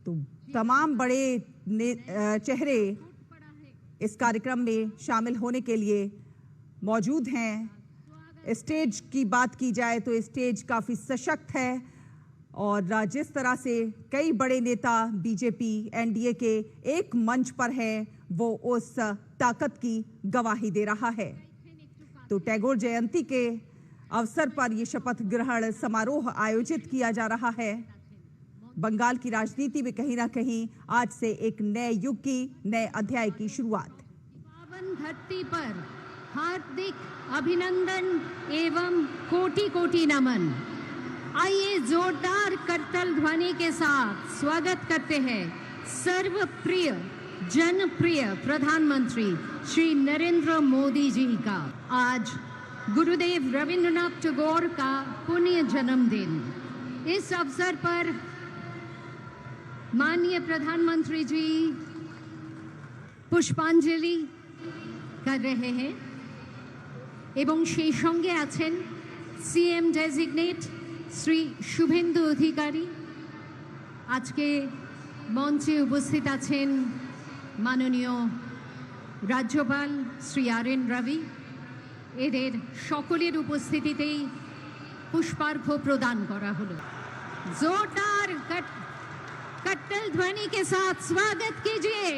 तो तमाम बड़े चेहरे इस कार्यक्रम में शामिल होने के लिए मौजूद हैं। स्टेज की बात की जाए तो स्टेज काफी सशक्त है और जिस तरह से कई बड़े नेता बीजेपी एनडीए के एक मंच पर है वो उस ताकत की गवाही दे रहा है। तो टैगोर जयंती के अवसर पर यह शपथ ग्रहण समारोह आयोजित किया जा रहा है। बंगाल की राजनीति में कहीं ना कहीं आज से एक नए युग की, नए अध्याय की शुरुआत। पावन धरती पर हार्दिक अभिनंदन एवं कोटि कोटि नमन। आइए जोरदार करतल ध्वनि के साथ स्वागत करते हैं सर्वप्रिय जनप्रिय प्रधानमंत्री श्री नरेंद्र मोदी जी का। आज गुरुदेव रविंद्रनाथ टैगोर का पुण्य जन्मदिन। इस अवसर पर माननीय प्रधानमंत्री जी पुष्पांजलि कर रहे हैं एवं সেই সঙ্গে আছেন সিএম ডেজিগনেট শ্রী শুভেন্দু অধিকারী। আজকে মঞ্চে উপস্থিত আছেন মাননীয় রাজ্যপাল শ্রী আর এন রবি। এদের সকলের উপস্থিতিতেই পুষ্পার্ঘ্য প্রদান করা হলো। जोरदार कट्टल ध्वनि के साथ स्वागत कीजिए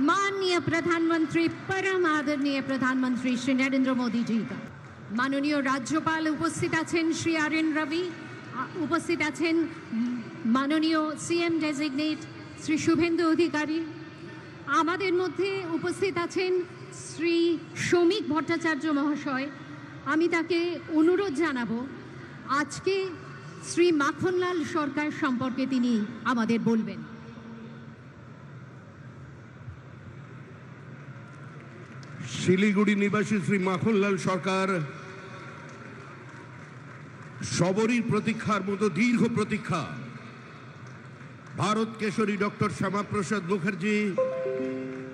माननीय प्रधानमंत्री, परम आदरणीय प्रधानमंत्री श्री नरेंद्र मोदी जी का। माननीय राज्यपाल उपस्थित आছেন श्री आर एन रवि, उपस्थित आছেন माननीय सीएम डेजिग्नेट श्री शुभेंदु अधिकारी। আমাদের মধ্যে উপস্থিত আছেন শ্রী শ্রমিক ভট্টাচার্য মহাশয়। আমি তাকে অনুরোধ জানাবো আজকে শ্রী মাখনলাল সরকার সম্পর্কে তিনি আমাদের বলবেন। শিলিগুড়ি নিবাসী শ্রী মাখনলাল সরকার সবরই প্রতীক্ষার মতো দীর্ঘ প্রতীক্ষা। ভারত কেশরী ডক্টর শ্যামাপ্রসাদ মুখার্জি,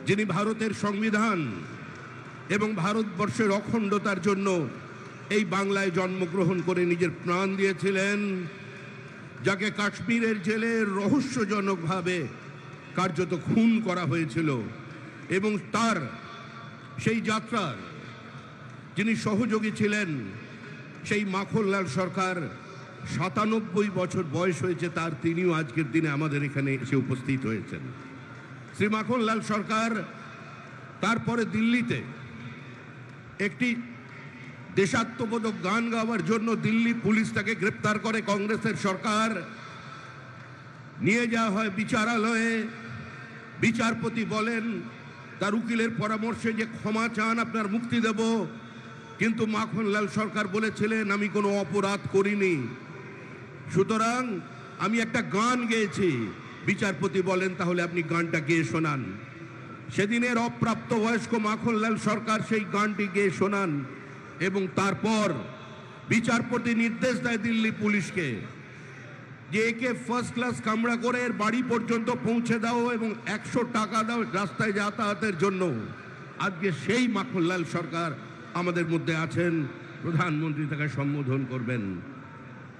যিনি ভারতের সংবিধান এবং ভারতবর্ষের অখণ্ডতার জন্য এই বাংলায় জন্মগ্রহণ করে নিজের প্রাণ দিয়েছিলেন, যাকে কাশ্মীরের জেলে রহস্যজনকভাবে কার্যত খুন করা হয়েছিল এবং তার সেই যাত্রার যিনি সহযোগী ছিলেন সেই মাখনলাল সরকার ৯৭ বছর বয়স হয়েছে তার, তিনিও আজকের দিনে আমাদের এখানে এসে উপস্থিত হয়েছেন। শ্রী মাখনলাল সরকার তারপরে দিল্লিতে একটি দেশাত্মবোধক গান গাওয়ার জন্য দিল্লি পুলিশ তাকে গ্রেপ্তার করে। কংগ্রেসের সরকার নিয়ে যাওয়া হয় বিচারালয়ে। বিচারপতি বলেন তার উকিলের পরামর্শে যে ক্ষমা চান, আপনার মুক্তি দেব। কিন্তু মাখনলাল সরকার বলেছিলেন আমি কোনো অপরাধ করিনি, সুতরাং আমি একটা গান গেয়েছি। বিচারপতি বলেন তাহলে আপনি গানটা গেয়ে শোনান। সেদিনের অপ্রাপ্তবয়স্ক মাখনলাল সরকার সেই গানটি গেয়ে শোনান এবং তারপর বিচারপতি নির্দেশ দেয় দিল্লি পুলিশকে যে একে ফার্স্ট ক্লাস কামরা করে এর বাড়ি পর্যন্ত পৌঁছে দাও এবং ১০০ টাকা দাও রাস্তায় যাতায়াতের জন্য। আজকে সেই মাখনলাল সরকার আমাদের মধ্যে আছেন, প্রধানমন্ত্রী তাকে সম্বোধন করবেন।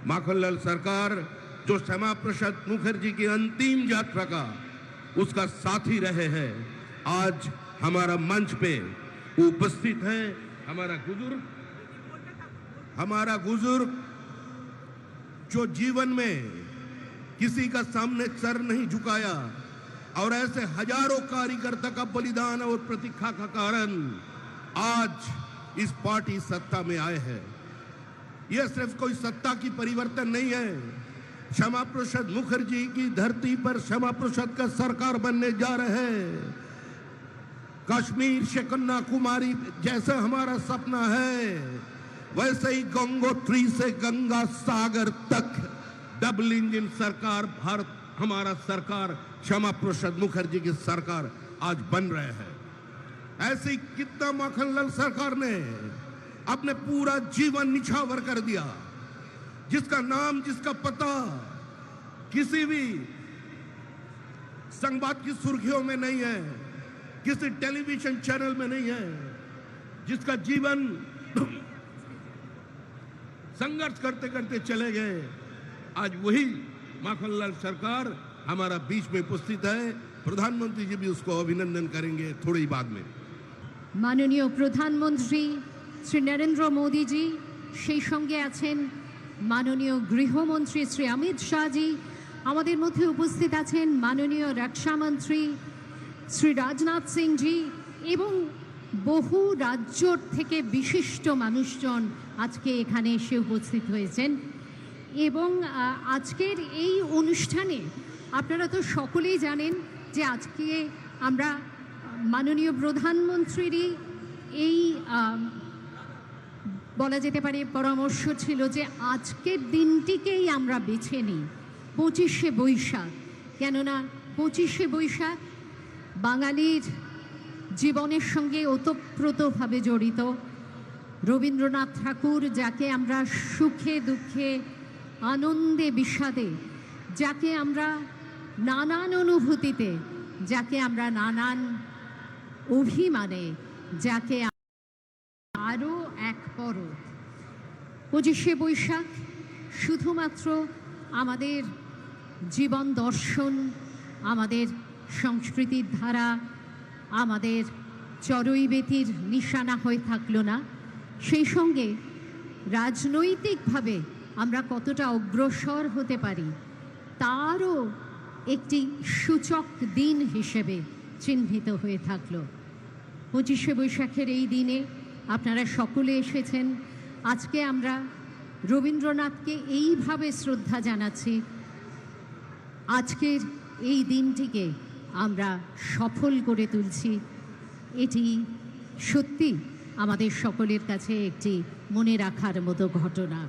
माखनलाल सरकार जो श्यामा प्रसाद मुखर्जी की अंतिम यात्रा का उसका साथी रहे हैं, आज हमारा मंच पे उपस्थित है। हमारा बुजुर्ग जो जीवन में किसी का सामने सर नहीं झुकाया और ऐसे हजारों कार्यकर्ता का बलिदान और प्रतीक्षा का कारण आज इस पार्टी सत्ता में आए हैं। यह सिर्फ कोई सत्ता की परिवर्तन नहीं है। श्यामा प्रसाद मुखर्जी की धरती पर श्यामा प्रसाद का सरकार बनने जा रहे हैं। कश्मीर से कन्याकुमारी जैसा हमारा सपना है, वैसे ही गंगोत्री से गंगा सागर तक डबल इंजन सरकार भारत, हमारा सरकार श्यामा प्रसाद मुखर्जी की सरकार आज बन रहे हैं। ऐसी कितना माखनलाल सरकार ने अपने पूरा जीवन निछावर कर दिया, जिसका नाम जिसका पता किसी भी संवाद की सुर्खियों में नहीं है, किसी टेलीविजन चैनल में नहीं है, जिसका जीवन संघर्ष करते करते चले गए। आज वही माखनलाल सरकार हमारा बीच में उपस्थित है। प्रधानमंत्री जी भी उसको अभिनंदन करेंगे थोड़ी ही बाद में। মাননীয় প্রধানমন্ত্রী শ্রী নরেন্দ্র মোদীজি, সেই সঙ্গে আছেন মাননীয় গৃহমন্ত্রী শ্রী অমিত শাহজি, আমাদের মধ্যে উপস্থিত আছেন মাননীয় রক্ষামন্ত্রী শ্রী রাজনাথ সিংজি এবং বহু রাজ্য থেকে বিশিষ্ট মানুষজন আজকে এখানে এসে উপস্থিত হয়েছেন। এবং আজকের এই অনুষ্ঠানে আপনারা তো সকলেই জানেন যে আজকে আমরা মাননীয় প্রধানমন্ত্রীরই এই বলা যেতে পারে পরামর্শ ছিল যে আজকের দিনটিকেই আমরা বেছে নিই 25শে বৈশাখ। কেননা 25শে বৈশাখ বাঙালির জীবনের সঙ্গে ওতপ্রোতভাবে জড়িত। রবীন্দ্রনাথ ঠাকুর, যাকে আমরা সুখে দুঃখে আনন্দে বিষাদে, যাকে আমরা নানান অনুভূতিতে, যাকে আমরা নানান অভিমানে, যাকে আরও এক পরব। 25শে বৈশাখ শুধুমাত্র আমাদের জীবন দর্শন, আমাদের সংস্কৃতির ধারা, আমাদের চড়ুইবেতির নিশানা হয়ে থাকলো না, সেই সঙ্গে রাজনৈতিকভাবে আমরা কতটা অগ্রসর হতে পারি তারও একটি সূচক দিন হিসেবে চিহ্নিত হয়ে থাকলো। 25শে বৈশাখের এই দিনে আপনারা সকলে এসেছেন। আজকে আমরা রবীন্দ্রনাথকে এইভাবে শ্রদ্ধা জানাচ্ছি। আজকের এই দিনটিকে আমরা সফল করে তুলছি। এটি সত্যি আমাদের সকলের কাছে একটি মনে রাখার মতো ঘটনা।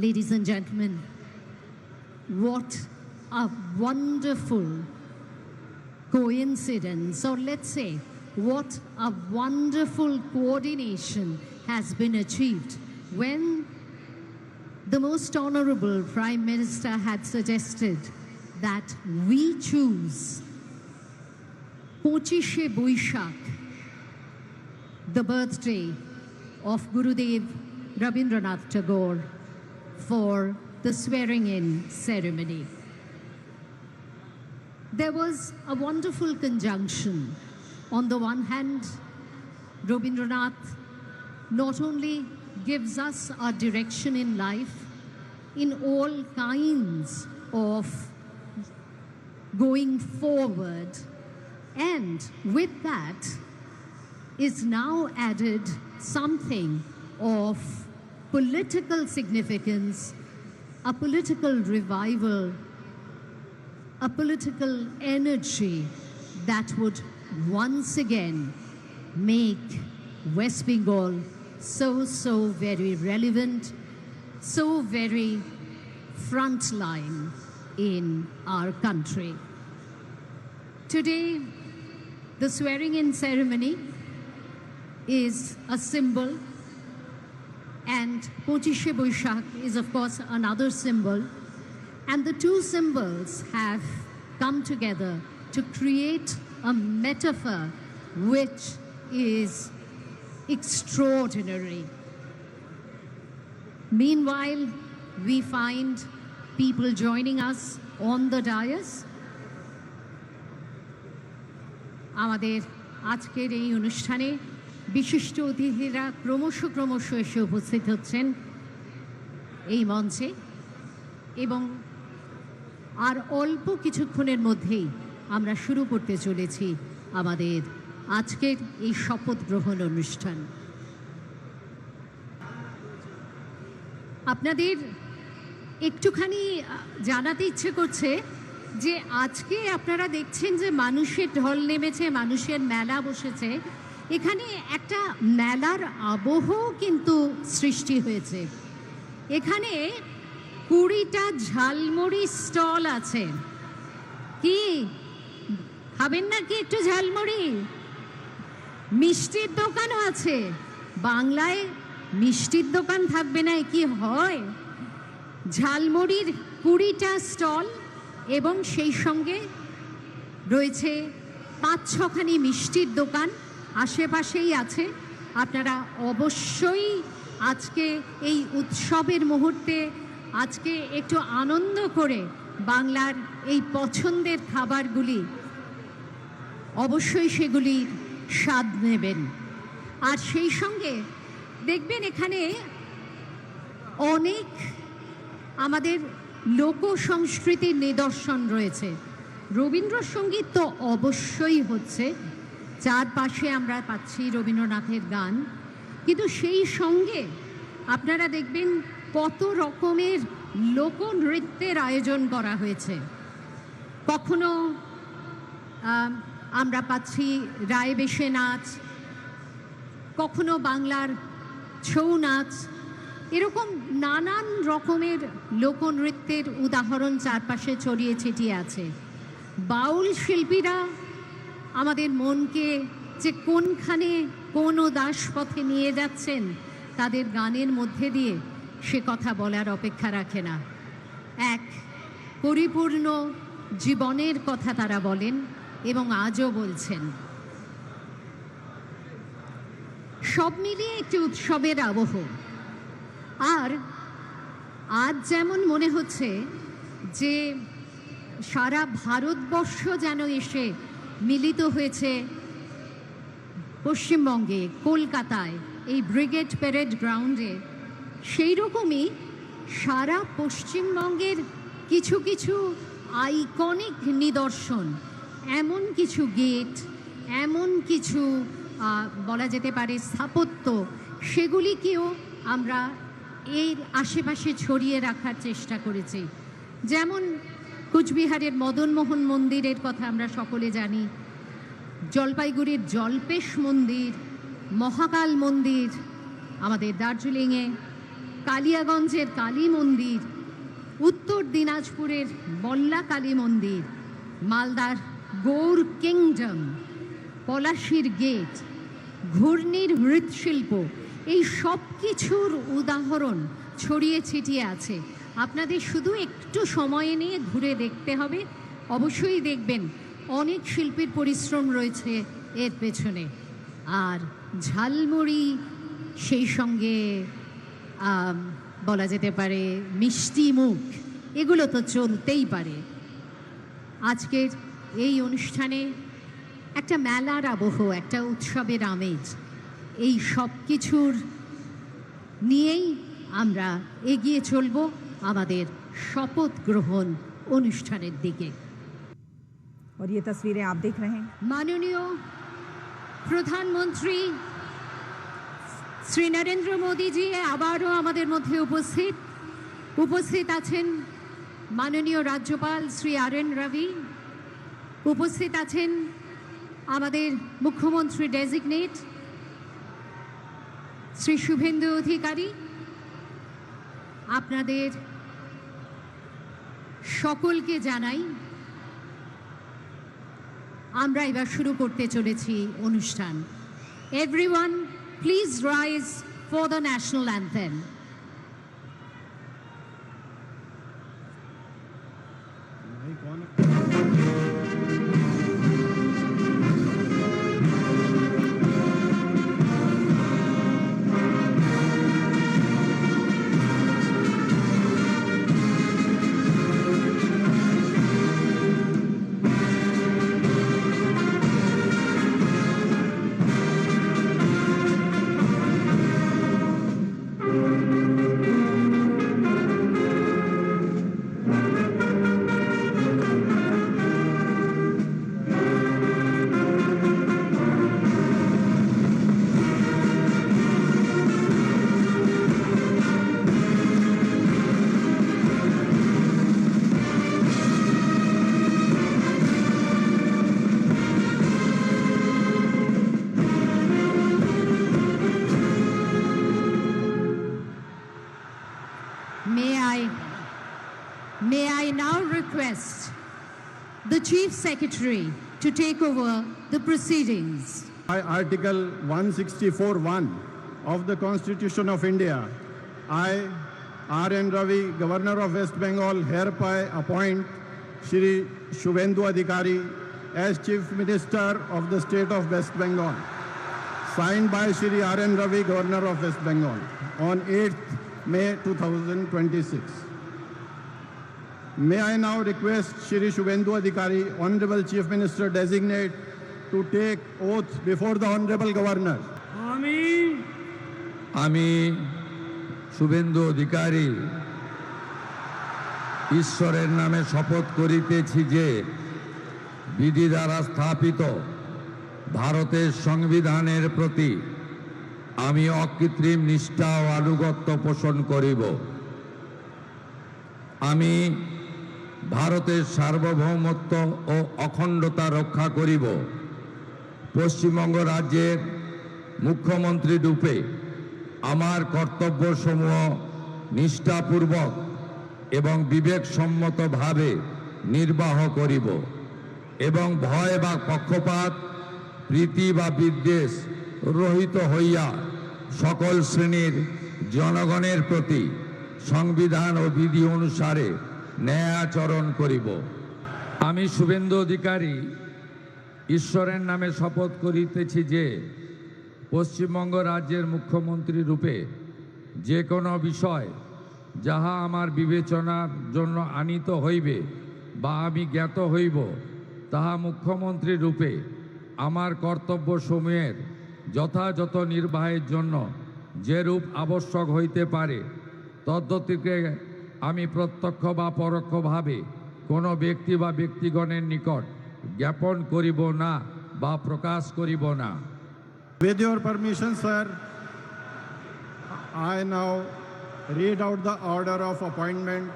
Ladies and gentlemen, what a wonderful coincidence, or let's say, what a wonderful coordination has been achieved when the most honorable Prime Minister had suggested that we choose 25শে Boishakh, the birthday of Gurudev Rabindranath Tagore, for the swearing-in ceremony. There was a wonderful conjunction. On the one hand, Rabindranath not only gives us our direction in life, in all kinds of going forward, and with that is now added something of political significance, a political revival, a political energy that would once again make West Bengal so very relevant, so very frontline in our country. Today, the swearing-in ceremony is a symbol, and 25শে Boishakh is of course another symbol, and the two symbols have come together to create a metaphor which is extraordinary. Meanwhile, we find people joining us on the dais. আমাদের আজকের এই অনুষ্ঠানে বিশিষ্ট অতিথিরা ক্রমশ এসে উপস্থিত হচ্ছেন এই মঞ্চে, এবং আর অল্প কিছুক্ষণের মধ্যেই আমরা শুরু করতে চলেছি আমাদের আজকের এই শপথ গ্রহণ অনুষ্ঠান। আপনাদের একটুখানি জানাতে ইচ্ছে করছে যে আজকে আপনারা দেখছেন যে মানুষের ঢল নেমেছে, মানুষের মেলা বসেছে। এখানে একটা মেলার আবহ কিন্তু সৃষ্টি হয়েছে। এখানে 20টা ঝালমুড়ি স্টল আছে। কি খাবেন নাকি একটু ঝালমুড়ি? মিষ্টির দোকানও আছে। বাংলায় মিষ্টির দোকান থাকবে না কি হয়? ঝালমুড়ির 20টা স্টল এবং সেই সঙ্গে রয়েছে 5-6খানি মিষ্টির দোকান আশেপাশেই আছে। আপনারা অবশ্যই আজকে এই উৎসবের মুহূর্তে আজকে একটু আনন্দ করে বাংলার এই পছন্দের খাবারগুলি অবশ্যই সেগুলির স্বাদ নেবেন। আর সেই সঙ্গে দেখবেন এখানে অনেক আমাদের লোক সংস্কৃতির নিদর্শন রয়েছে। রবীন্দ্রসঙ্গীত তো অবশ্যই হচ্ছে, চারপাশে আমরা পাচ্ছি রবীন্দ্রনাথের গান, কিন্তু সেই সঙ্গে আপনারা দেখবেন কত রকমের লোকনৃত্যের আয়োজন করা হয়েছে। কখনো আমরা পাচ্ছি রায়বেশে নাচ, কখনো বাংলার ছৌ নাচ, এরকম নানান রকমের লোকনৃত্যের উদাহরণ চারপাশে ছড়িয়ে ছিটিয়ে আছে। বাউল শিল্পীরা আমাদের মনকে যে কোনখানে কোন দাস পথে নিয়ে যাচ্ছেন তাদের গানের মধ্যে দিয়ে, সে কথা বলার অপেক্ষা রাখে না। এক পরিপূর্ণ জীবনের কথা তারা বলেন এবং আজও বলছেন। সব মিলিয়ে একটি উৎসবের আবহ। আর আজ যেমন মনে হচ্ছে যে সারা ভারতবর্ষ যেন এসে মিলিত হয়েছে পশ্চিমবঙ্গে, কলকাতায়, এই ব্রিগেড প্যারেড গ্রাউন্ডে, সেই রকমই সারা পশ্চিমবঙ্গের কিছু কিছু আইকনিক নিদর্শন, এমন কিছু গেট, এমন কিছু বলা যেতে পারে স্থাপত্য, সেগুলিকেও আমরা এর আশেপাশে ছড়িয়ে রাখার চেষ্টা করেছি। যেমন কুচবিহারের মদনমোহন মন্দিরের কথা আমরা সকলে জানি, জলপাইগুড়ির জলপেশ মন্দির, মহাকাল মন্দির, আমাদের দার্জিলিংয়ে কালিয়াগঞ্জের কালী মন্দির, উত্তর দিনাজপুরের বল্লা কালী মন্দির, মালদার গৌর কিংডম, পলাশির গেট, ঘূর্ণির মৃৎশিল্প, এই সব কিছুর উদাহরণ ছড়িয়ে ছিটিয়ে আছে। আপনাদের শুধু একটু সময় নিয়ে ঘুরে দেখতে হবে, অবশ্যই দেখবেন অনেক শিল্পীর পরিশ্রম রয়েছে এর পেছনে। আর ঝালমুড়ি, সেই সঙ্গে বলা যেতে পারে মিষ্টি মুখ, এগুলো তো চলতেই পারে। আজকের এই অনুষ্ঠানে একটা মেলার আবহ, একটা উৎসবের আমেজ, এই সব কিছুর নিয়েই আমরা এগিয়ে চলব আমাদের শপথ গ্রহণ অনুষ্ঠানের দিকে। और ये तस्वीरें आप देख रहे हैं, মাননীয় প্রধানমন্ত্রী শ্রী নরেন্দ্র মোদীজি আবারও আমাদের মধ্যে উপস্থিত আছেন। মাননীয় রাজ্যপাল শ্রী আর.এন. রবি উপস্থিত আছেন, আমাদের মুখ্যমন্ত্রী ডেজিগনেট শ্রী শুভেন্দু অধিকারী। আপনাদের সকলকে জানাই, আমরা এবার শুরু করতে চলেছি অনুষ্ঠান। Everyone please rise for the national anthem. May I now request the Chief Secretary to take over the proceedings. By Article 164(1) of the Constitution of India, I, R.N. Ravi, Governor of West Bengal, hereby appoint Shri Shubhendu Adhikari as Chief Minister of the State of West Bengal. Signed by Shri R.N. Ravi, Governor of West Bengal, on 8th May 2026. May I now request Shri Shubhendu Adhikari, Honorable Chief Minister Designate, to take oath before the Honorable Governor. আমি শুভেন্দু অধিকারী ঈশ্বরের নামে শপথ করিতেছি যে বিধি দ্বারা স্থাপিত ভারতের সংবিধানের প্রতি আমি অকৃত্রিম নিষ্ঠা ও আনুগত্য পোষণ করিব। আমি ভারতের সার্বভৌমত্ব ও অখণ্ডতা রক্ষা করিব। পশ্চিমবঙ্গ রাজ্যের মুখ্যমন্ত্রী রূপে আমার কর্তব্যসমূহ নিষ্ঠাপূর্বক এবং বিবেকসম্মতভাবে নির্বাহ করিব এবং ভয় বা পক্ষপাত, প্রীতি বা বিদ্বেষ রহিত হইয়া সকল শ্রেণীর জনগণের প্রতি সংবিধান ও বিধি অনুসারে ন্যায় আচরণ করিব। আমি শুভেন্দু অধিকারী ঈশ্বরের নামে শপথ করিতেছি যে পশ্চিমবঙ্গ রাজ্যের মুখ্যমন্ত্রী রূপে যে কোনো বিষয় যাহা আমার বিবেচনার জন্য আনিত হইবে বা আমি জ্ঞাত হইব, তাহা মুখ্যমন্ত্রী রূপে আমার কর্তব্যসমূহের যথাযথ নির্বাহের জন্য যেরূপ আবশ্যক হইতে পারে তদ্গতিকে আমি প্রত্যক্ষ বা পরোক্ষভাবে কোনো ব্যক্তি বা ব্যক্তিগণের নিকট জ্ঞাপন করিব না বা প্রকাশ করিব না। With your permission, sir, I now read out the order of appointment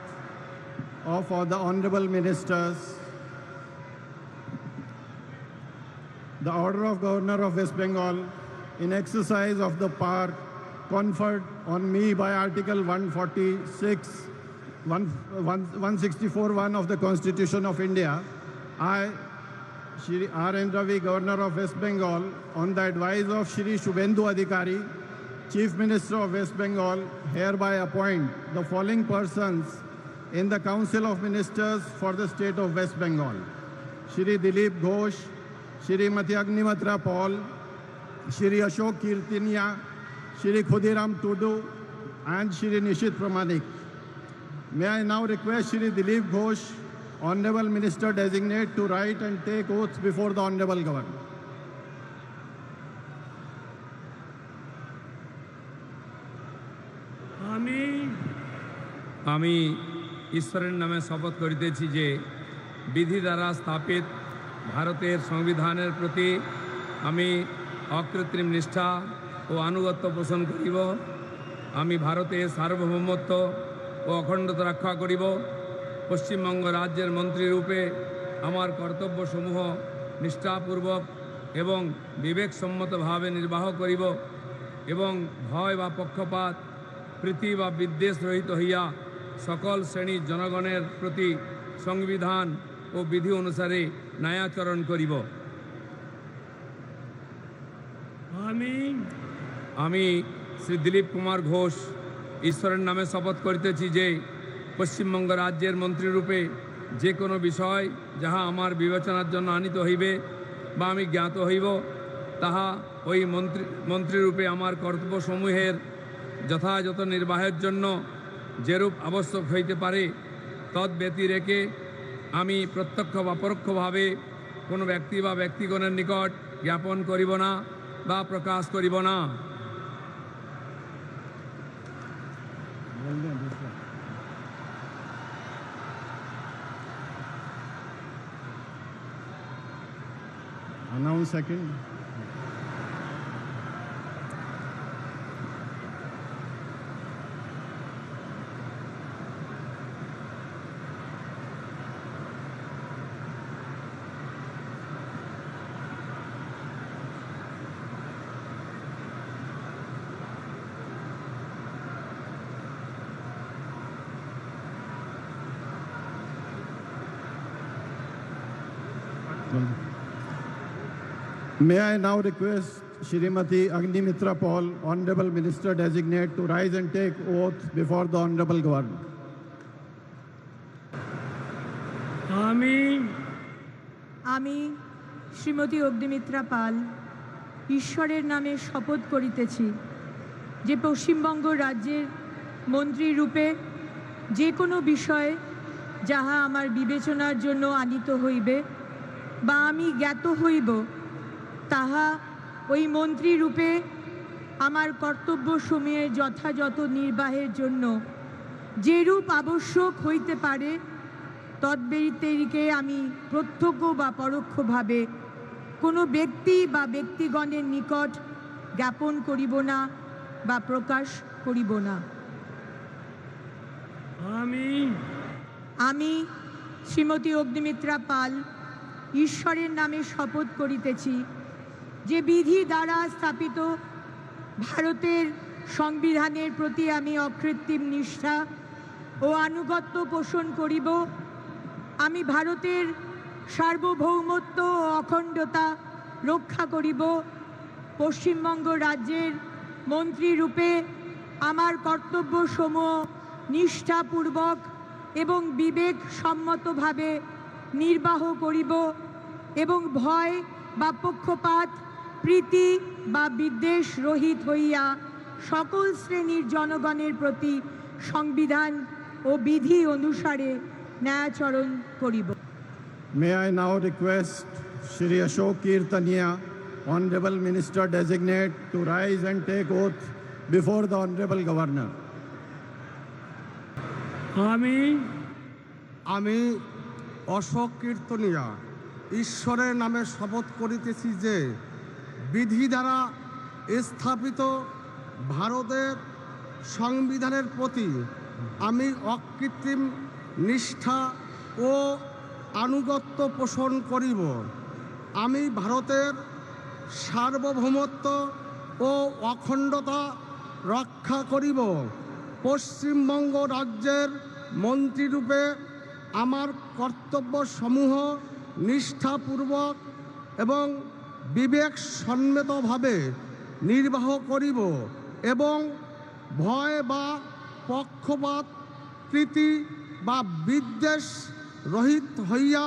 of all the honorable ministers. The order of Governor of West Bengal in exercise of the power conferred on me by Article 164(1) of the Constitution of India, I, Shri R.N. Ravi, Governor of West Bengal, on the advice of Shri Shubhendu Adhikari, Chief Minister of West Bengal, hereby appoint the following persons in the Council of Ministers for the State of West Bengal: Shri Dilip Ghosh, Shrimati Agnimitra Paul, Shri Ashok Kirtinia, Shri Khudiram Tudu, and Shri Nishit Pramanik. May I now request Shri Dilip Ghosh, Honorable Minister Designate, to write and take oath before the Honorable Governor. আমি ঈশ্বরের নামে শপথ করিতেছি যে বিধি দ্বারা স্থাপিত ভারতের সংবিধানের প্রতি আমি অকৃত্রিম নিষ্ঠা ও আনুগত্য পোষণ করিব। আমি ভারতের সার্বভৌমত্ব ও অখণ্ডতা রক্ষা করিব। পশ্চিমবঙ্গ রাজ্যের মন্ত্রী রূপে আমার কর্তব্যসমূহ নিষ্ঠাপূর্বক এবং বিবেকসম্মতভাবে নির্বাহ করিব এবং ভয় বা পক্ষপাত, প্রীতি বা বিদ্বেষ রহিত হইয়া সকল শ্রেণীর জনগণের প্রতি সংবিধান ও বিধি অনুসারে ন্যায়াচরণ করিব। আমি শ্রী দিলীপ কুমার ঘোষ ঈশ্বরের নামে শপথ করিতেছি যে পশ্চিমবঙ্গ রাজ্যের মন্ত্রীরূপে যে কোনো বিষয় যাহা আমার বিবেচনার জন্য আনিত হইবে বা আমি জ্ঞাত হইব, তাহা ওই মন্ত্রীরূপে আমার কর্তব্যসমূহের যথাযথ নির্বাহের জন্য যেরূপ আবশ্যক হইতে পারে তদ্ব্যতি রেখে আমি প্রত্যক্ষ বা পরোক্ষভাবে কোনো ব্যক্তি বা ব্যক্তিগণের নিকট জ্ঞাপন করিব না বা প্রকাশ করিব না। Announce second. May I now request Shrimati Agnimitra Paul, Honorable Minister Designate, to rise and take oath before the Honorable Governor. আমি শ্রীমতী অগ্নিমিত্রা পাল ঈশ্বরের নামে শপথ করিতেছি যে পশ্চিমবঙ্গ রাজ্যের মন্ত্রী রূপে যে কোনো বিষয়ে যাহা আমার বিবেচনার জন্য আনিত হইবে বা আমি জ্ঞাত হইব, তাহা ওই মন্ত্রী রূপে আমার কর্তব্য সমূহের যথাযথ নির্বাহের জন্য যেরূপ আবশ্যক হইতে পারে তদ্ব্যতিরিকে আমি প্রত্যক্ষ বা পরোক্ষভাবে কোনো ব্যক্তি বা ব্যক্তিগণের নিকট জ্ঞাপন করিব না বা প্রকাশ করিব না। আমি শ্রীমতী অগ্নিমিত্রা পাল ঈশ্বরের নামে শপথ করিতেছি যে বিধি দ্বারা স্থাপিত ভারতের সংবিধানের প্রতি আমি অকৃত্রিম নিষ্ঠা ও আনুগত্য পোষণ করিব। আমি ভারতের সার্বভৌমত্ব ও অখণ্ডতা রক্ষা করিব। পশ্চিমবঙ্গ রাজ্যের মন্ত্রী রূপে আমার কর্তব্যসমূহ নিষ্ঠাপূর্বক এবং বিবেকসম্মতভাবে নির্বাহ করিব এবং ভয় বা পক্ষপাত, প্রীতি বা বিদ্বেষ রহিত হইয়া সকল শ্রেণীর জনগণের প্রতি সংবিধান ও বিধি অনুসারে ন্যায়াচরণ করিব। May I now request Shri Ashok Kirtania, Honorable Minister Designate, to rise and take oath before the Honorable Governor. আমি অশোক কীর্তনিয়া ঈশ্বরের নামে শপথ করিতেছি যে বিধি দ্বারা স্থাপিত ভারতের সংবিধানের প্রতি আমি অকৃত্রিম নিষ্ঠা ও আনুগত্য পোষণ করিব। আমি ভারতের সার্বভৌমত্ব ও অখণ্ডতা রক্ষা করিব। পশ্চিমবঙ্গ রাজ্যের মন্ত্রীরূপে আমার কর্তব্যসমূহ নিষ্ঠাপূর্বক এবং বিবেকসম্মতভাবে নির্বাহ করিব এবং ভয় বা পক্ষপাত, প্রীতি বা বিদ্বেষ রহিত হইয়া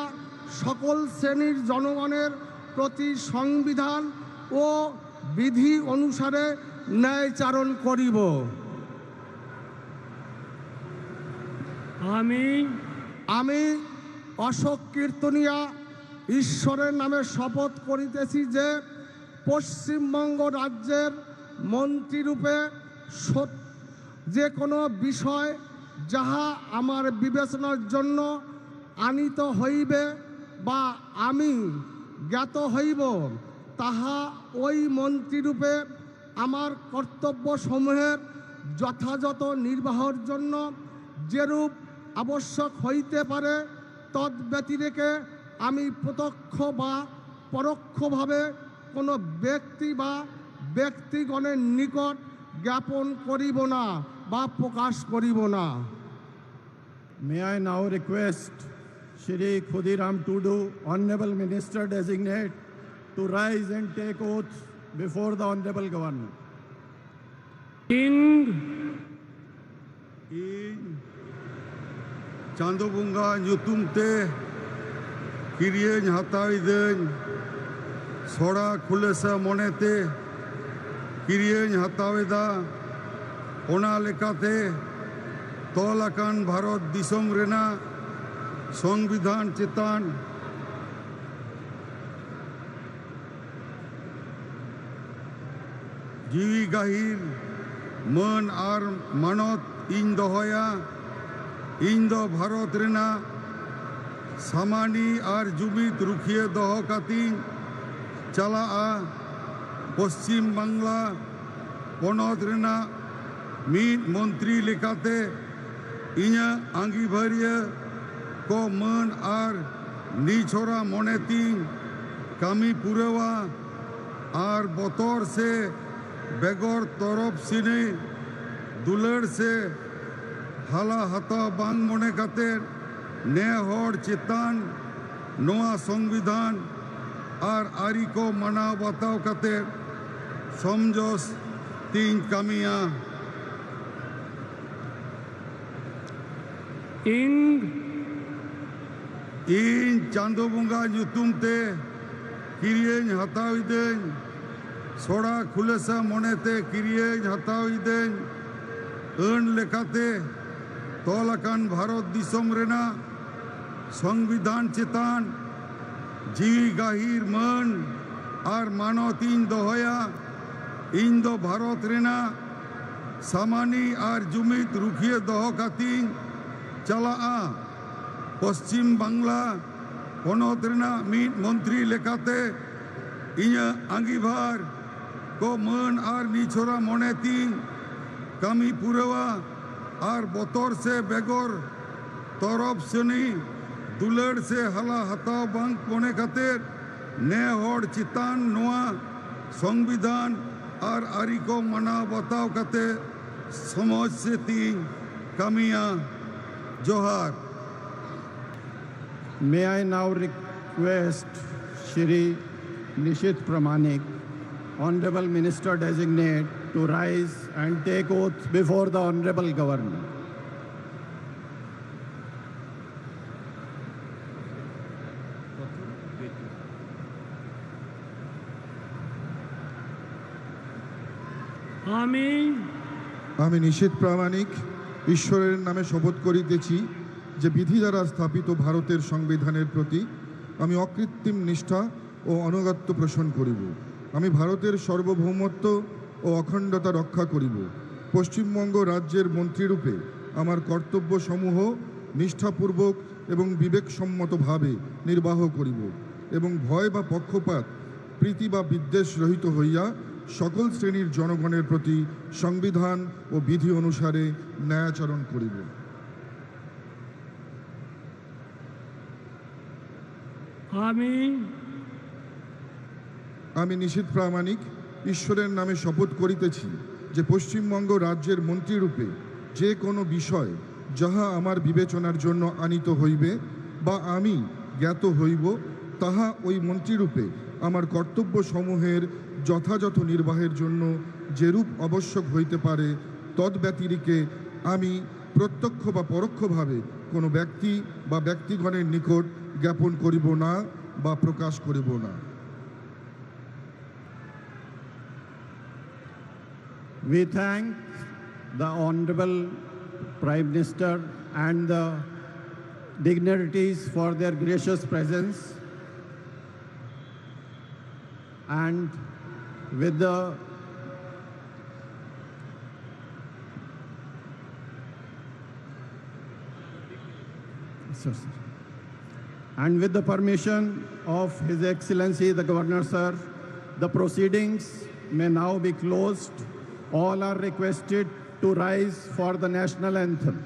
সকল শ্রেণীর জনগণের প্রতি সংবিধান ও বিধি অনুসারে ন্যায়চারণ করিব। আমি অশোক কীর্তনিয়া ঈশ্বরের নামে শপথ করিতেছি যে পশ্চিমবঙ্গ রাজ্যের মন্ত্রীরূপে যে কোনো বিষয় যাহা আমার বিবেচনার জন্য আনিত হইবে বা আমি জ্ঞাত হইব, তাহা ওই মন্ত্রীরূপে আমার কর্তব্যসমূহের যথাযথ নির্বাহের জন্য যেরূপ আবশ্যক হইতে পারে তদ্ব্যতিরেকে আমি প্রত্যক্ষ বা পরোক্ষভাবে কোনো ব্যক্তি বা ব্যক্তিগণের নিকট জ্ঞাপন করিব না বা প্রকাশ করিব না। May I now request Shri Khudiram Tudu, Honorable Minister Designate, to rise and take oath before the Honorable Governor. Chandobunga nyutumte kiriyen hataiden sora khulesa monete kiriyen hataweda ona lekate tolakan Bharat Disong rena সংবিধান চেতান GB গাহির মন আর মানত in দহয়া in the Bharat রেনা সামানি আর জুমিত রুখিয়ে দহ কাতিন চালা পশ্চিম বাংলা পনত রেনা মিদ মন্ত্রী লেখাতে ইña আঙ্গিভারিয়া को मन are निछोरा मने तीन कामी पुरेवा आर बतौर से बेगौर तरफ सिने दुलड़ से हाला हता बांग मने कातेर ने होड़ चितान नोआ संविधान आर आरी को मना बताओ कातेर समझोस तीन कामिया इन चांदोबुंगा nyutumte kiriyen hatawiden sora khulesa monete kiriyen hatawiden ön lekate tolakan Bharat Disong rena সংবিধান চেতান জিwi gahir মান আর মানতিন দহয়া ᱤᱧ ᱫᱚ ᱵᱷᱟᱨᱚᱛ ᱨᱮᱱᱟᱜ ᱥᱟᱢᱟᱱᱤ ᱟᱨ ᱡᱩᱢᱤᱫ ᱨᱩᱠᱷᱤᱭᱟᱹ ᱫᱚᱦᱚ ᱠᱟᱛᱮᱧ ᱪᱟᱞᱟᱜᱼᱟ ᱯᱚᱥᱪᱤᱢ ᱵᱟᱝᱞᱟ ᱯᱚᱱᱚᱛ ᱨᱮᱱᱟᱜ ᱢᱤᱫ ᱢᱚᱱᱛᱨᱤ ᱞᱮᱠᱟᱛᱮ ᱤᱧᱟᱹᱜ ᱟᱸᱜᱤᱵᱷᱟᱨ ᱠᱚ ᱢᱟᱹᱱ ᱟᱨ ᱱᱤᱪᱷᱚᱨᱟ ᱢᱚᱱᱮᱛᱤᱧ ᱠᱟᱹᱢᱤ ᱯᱩᱨᱟᱹᱣᱟ ᱟᱨ ᱵᱚᱛᱚᱨ ᱥᱮ ᱵᱮᱜᱚᱨ ᱛᱚᱨᱚᱯ ᱥᱟᱹᱱᱤ ᱫᱩᱞᱟᱹᱲ ᱥᱮ ᱦᱟᱞᱟ ᱦᱟᱛᱟᱣ ᱵᱟᱝ ᱢᱚᱱᱮ ᱠᱟᱛᱮᱫ ᱱᱮ ᱦᱚᱲ ᱪᱮᱛᱟᱱ ᱱᱚᱣᱟ সংবিধান আর আরি কো মানাও বাতাও কাতে সমাজ সেতি Kamiya Johar May I now request Shri Nishit Pramanik, Honorable Minister Designate, to rise and take oath before the Honorable Governor. আমি নিশীথ প্রামাণিক ঈশ্বরের নামে শপথ করিতেছি যে বিধি দ্বারা স্থাপিত ভারতের সংবিধানের প্রতি আমি অকৃত্রিম নিষ্ঠা ও আনুগত্য পোষণ করিব। আমি ভারতের সার্বভৌমত্ব ও অখণ্ডতা রক্ষা করিব। পশ্চিমবঙ্গ রাজ্যের মন্ত্রীরূপে আমার কর্তব্যসমূহ নিষ্ঠাপূর্বক এবং বিবেকসম্মতভাবে নির্বাহ করিব এবং ভয় বা পক্ষপাত প্রীতি বা বিদ্বেষ রহিত হইয়া সকল শ্রেণীর জনগণের প্রতি সংবিধান ও বিধি অনুসারে ন্যায়াচরণ করিব। আমি নিশীথ প্রামাণিক ঈশ্বরের নামে শপথ করিতেছি যে পশ্চিমবঙ্গ রাজ্যের মন্ত্রীরূপে যে কোনো বিষয় যাহা আমার বিবেচনার জন্য আনিত হইবে বা আমি জ্ঞাত হইব তাহা ওই মন্ত্রীরূপে আমার কর্তব্যসমূহের যথাযথ নির্বাহের জন্য যেরূপ আবশ্যক হইতে পারে তদ্ব্যতিরিকে আমি প্রত্যক্ষ বা পরোক্ষভাবে কোনো ব্যক্তি বা ব্যক্তিগণের নিকট জ্ঞাপন করিব না বা প্রকাশ করিব না। We thank the Honorable Prime Minister and the dignitaries for their gracious presence, and with the permission of His Excellency the Governor Sir, the proceedings may now be closed. All are requested to rise for the national anthem.